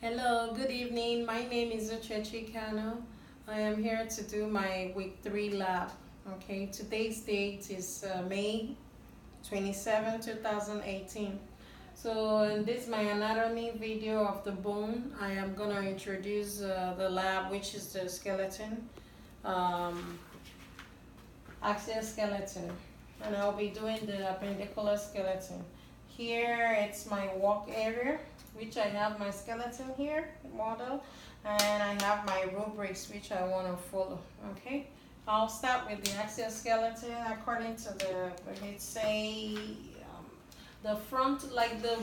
Hello, good evening. My name is Uchechi Kano. I am here to do my week 3 lab. Okay, today's date is May 27, 2018. So in this my anatomy video of the bone, I am gonna introduce the lab, which is the skeleton, um, axial skeleton, and I'll be doing the appendicular skeleton. Here it's my walk area, which I have my skeleton here model, and I have my rubrics which I want to follow. Okay, I'll start with the axial skeleton according to the, let's say, the front, like the,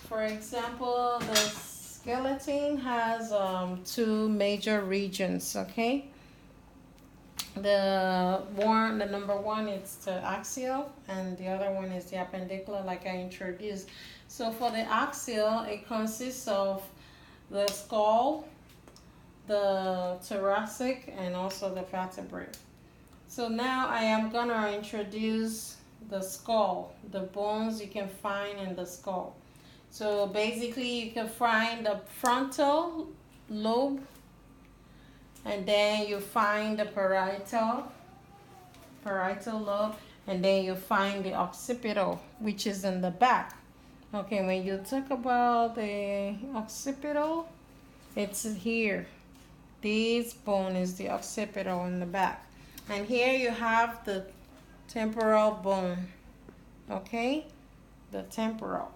for example, the skeleton has two major regions. Okay, the number one is the axial, and the other one is the appendicular, like I introduced. So for the axial, it consists of the skull, the thoracic, and also the vertebrae. So now I am gonna introduce the skull, the bones you can find in the skull. So basically you can find the frontal lobe, and then you find the parietal lobe, and then you find the occipital, which is in the back. Okay, when you talk about the occipital, it's here. This bone is the occipital in the back. And here you have the temporal bone. Okay, the temporal.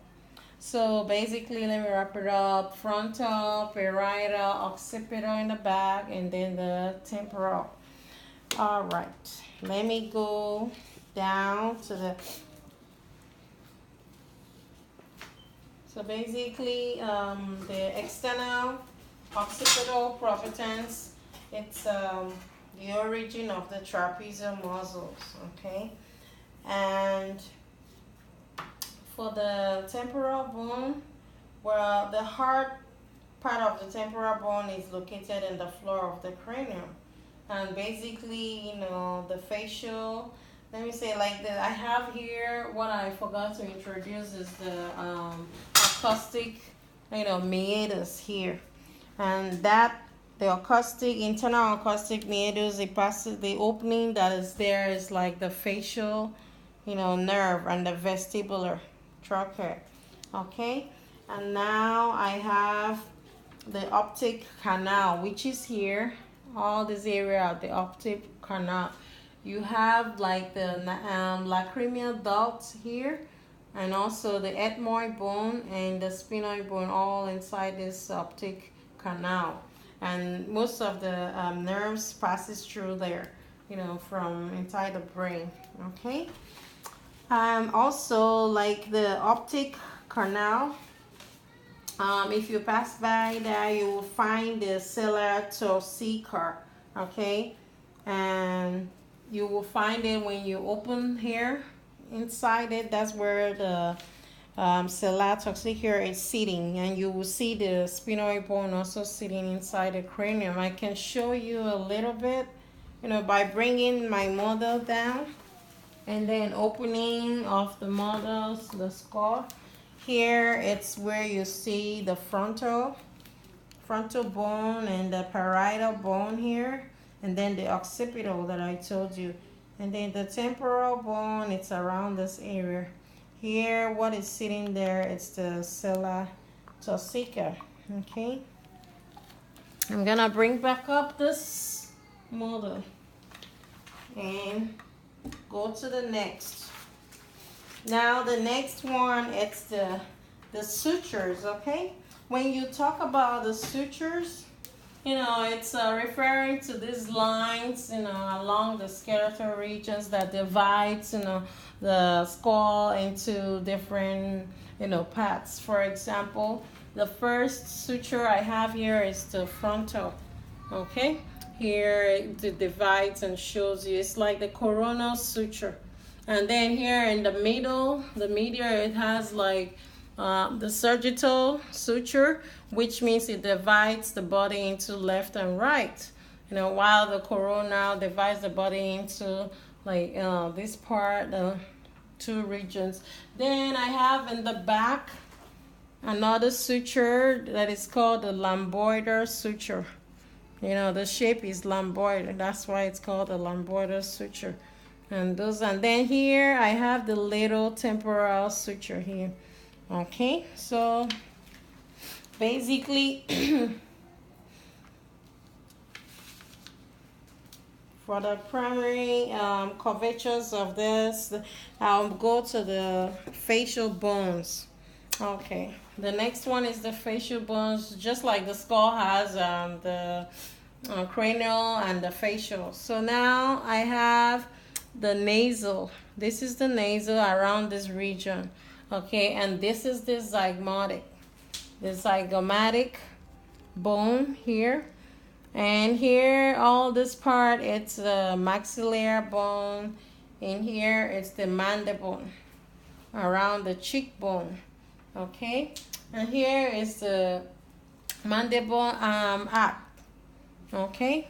So basically, let me wrap it up. Frontal, parietal, occipital in the back, and then the temporal. All right, let me go down to the, so basically the external occipital providence, it's the origin of the trapezial muscles. Okay, and for the temporal bone, well, the hard part of the temporal bone is located in the floor of the cranium. And basically, the facial, let me say like that, I have here, what I forgot to introduce is the acoustic, meatus here. And that, the internal acoustic meatus, it passes, the opening that is there is like the facial, nerve, and the vestibular trachea. Okay, and now I have the optic canal, which is here. All this area of the optic canal, you have like the lacrimal duct here, and also the ethmoid bone and the sphenoid bone, all inside this optic canal. And most of the nerves passes through there, from inside the brain. Okay. Also, like the optic canal, if you pass by there, you will find the ciliary tussica. Okay, and you will find it when you open here inside it. That's where the ciliary tussica is sitting, and you will see the sphenoid bone also sitting inside the cranium. I can show you a little bit, by bringing my model down and then opening of the models, the skull. Here it's where you see the frontal bone and the parietal bone here, and then the occipital that I told you, and then the temporal bone, it's around this area. Here, what is sitting there, it's the ciliary tussica. Okay, I'm gonna bring back up this model and go to the next. Now the next one, it's the sutures. Okay, when you talk about the sutures, it's referring to these lines, along the skeletal regions that divides, the skull into different, parts. For example, the first suture I have here is the frontal. Okay, here it divides and shows you, it's like the coronal suture. And then here in the middle, the medial, it has like the sagittal suture, which means it divides the body into left and right. While the coronal divides the body into like this part, the two regions. Then I have in the back another suture that is called the lomboidal suture. You know, the shape is lomboid, and that's why it's called the lomboidal suture. And then here I have the little temporal suture here. Okay, so basically for the primary curvatures of this, I'll go to the facial bones. Okay, the next one is the facial bones, just like the skull has the cranial and the facial. So now I have the nasal. This is the nasal around this region. Okay, and this is the zygomatic bone here. And here, all this part, it's the maxillary bone. In here, it's the mandible around the cheekbone. Okay, and here is the mandible arc. Okay,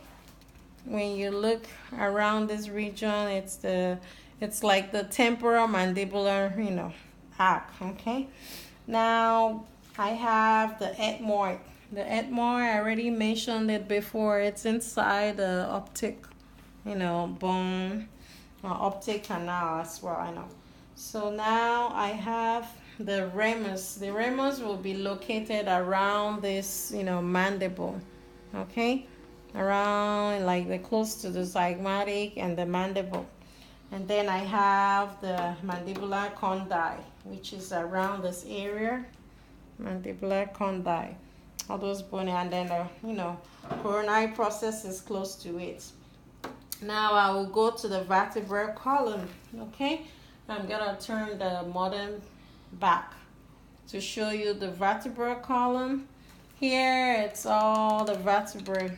when you look around this region, it's like the temporal mandibular, you know, arc. Okay, now I have the ethmoid. The ethmoid, I already mentioned it before. It's inside the optic, you know, bone, optic canal as well. I know. So now I have the ramus. The ramus will be located around this, you know, mandible. Okay, around like the close to the zygomatic and the mandible. And then I have the mandibular condyle, which is around this area. Mandibular condyle. All those bony, and then you know, coronary process is close to it. Now I will go to the vertebral column. Okay, I'm gonna turn the modern back to show you the vertebral column. Here it's all the vertebral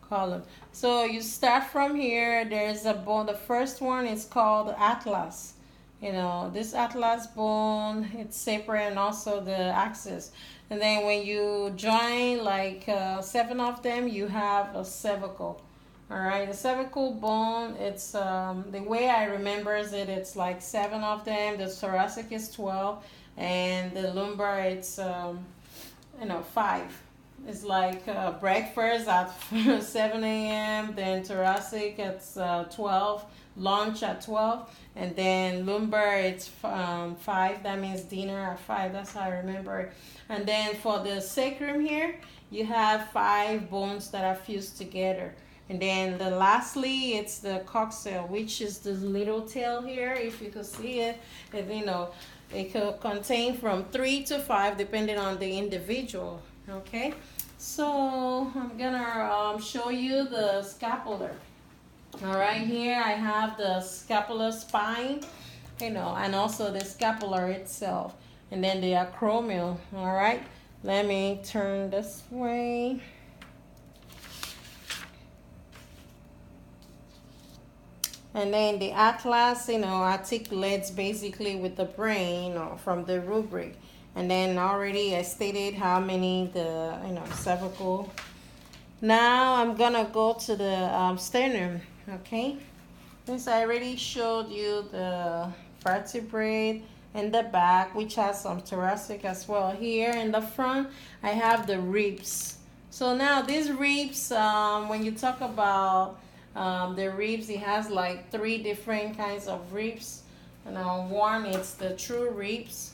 column. So you start from here. There's a bone. The first one is called the atlas. You know, this atlas bone, it's separate, and also the axis. And then when you join like 7 of them, you have a cervical. All right, the cervical bone, it's the way I remember it, it's like 7 of them. The thoracic is 12, and the lumbar, it's you know, 5. It's like breakfast at 7 a.m. Then thoracic at 12, lunch at 12, and then lumbar it's 5. That means dinner at 5. That's how I remember it. And then for the sacrum here, you have 5 bones that are fused together. And then lastly, it's the coxae, which is the little tail here. If you could see it, and, you know, it could contain from 3 to 5 depending on the individual. Okay, so I'm gonna show you the scapular. All right, here I have the scapular spine, you know, and also the scapular itself, and then the acromial. All right, let me turn this way. And then the atlas, you know, articulates basically with the brain, you know, from the rubric. And then already I stated how many the, you know, cervical. Now I'm gonna go to the sternum. Okay, since I already showed you the vertebrae in the back, which has some thoracic as well. Here in the front, I have the ribs. So now these ribs, when you talk about the ribs, it has like 3 different kinds of ribs. And one, it's the true ribs.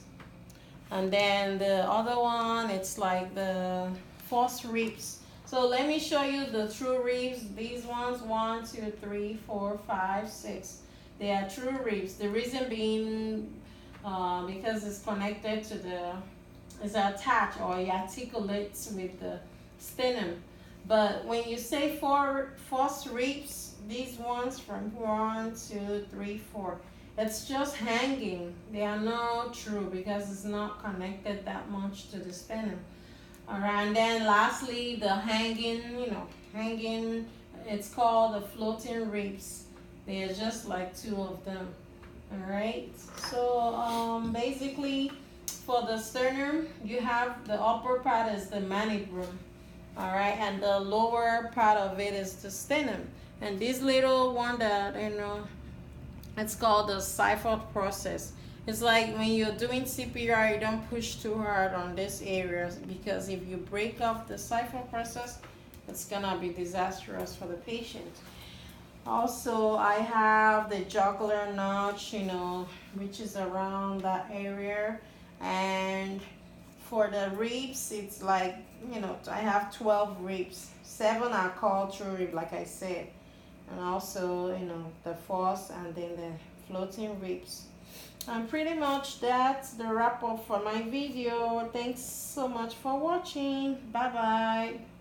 And then the other one, it's like the false ribs. So let me show you the true ribs. These ones, 1, 2, 3, 4, 5, 6. They are true ribs. The reason being because it's connected to it's attached, or it articulates with the sternum. But when you say false ribs, these ones from 1, 2, 3, 4, it's just hanging. They are not true because it's not connected that much to the sternum. All right, and then lastly, the hanging, you know, hanging, it's called the floating ribs. They are just like 2 of them. All right, so basically for the sternum, you have the upper part is the mandible. All right, and the lower part of it is the sternum. And this little one that, you know, it's called the Seifert process. It's like when you're doing CPR, you don't push too hard on this area, because if you break off the siphon process, it's gonna be disastrous for the patient. Also, I have the jugular notch, you know, which is around that area. And for the ribs, it's like, you know, I have 12 ribs. 7 are called true rib, like I said. And also, you know, the fourth and then the floating ribs. And pretty much that's the wrap up for my video. Thanks so much for watching. Bye bye.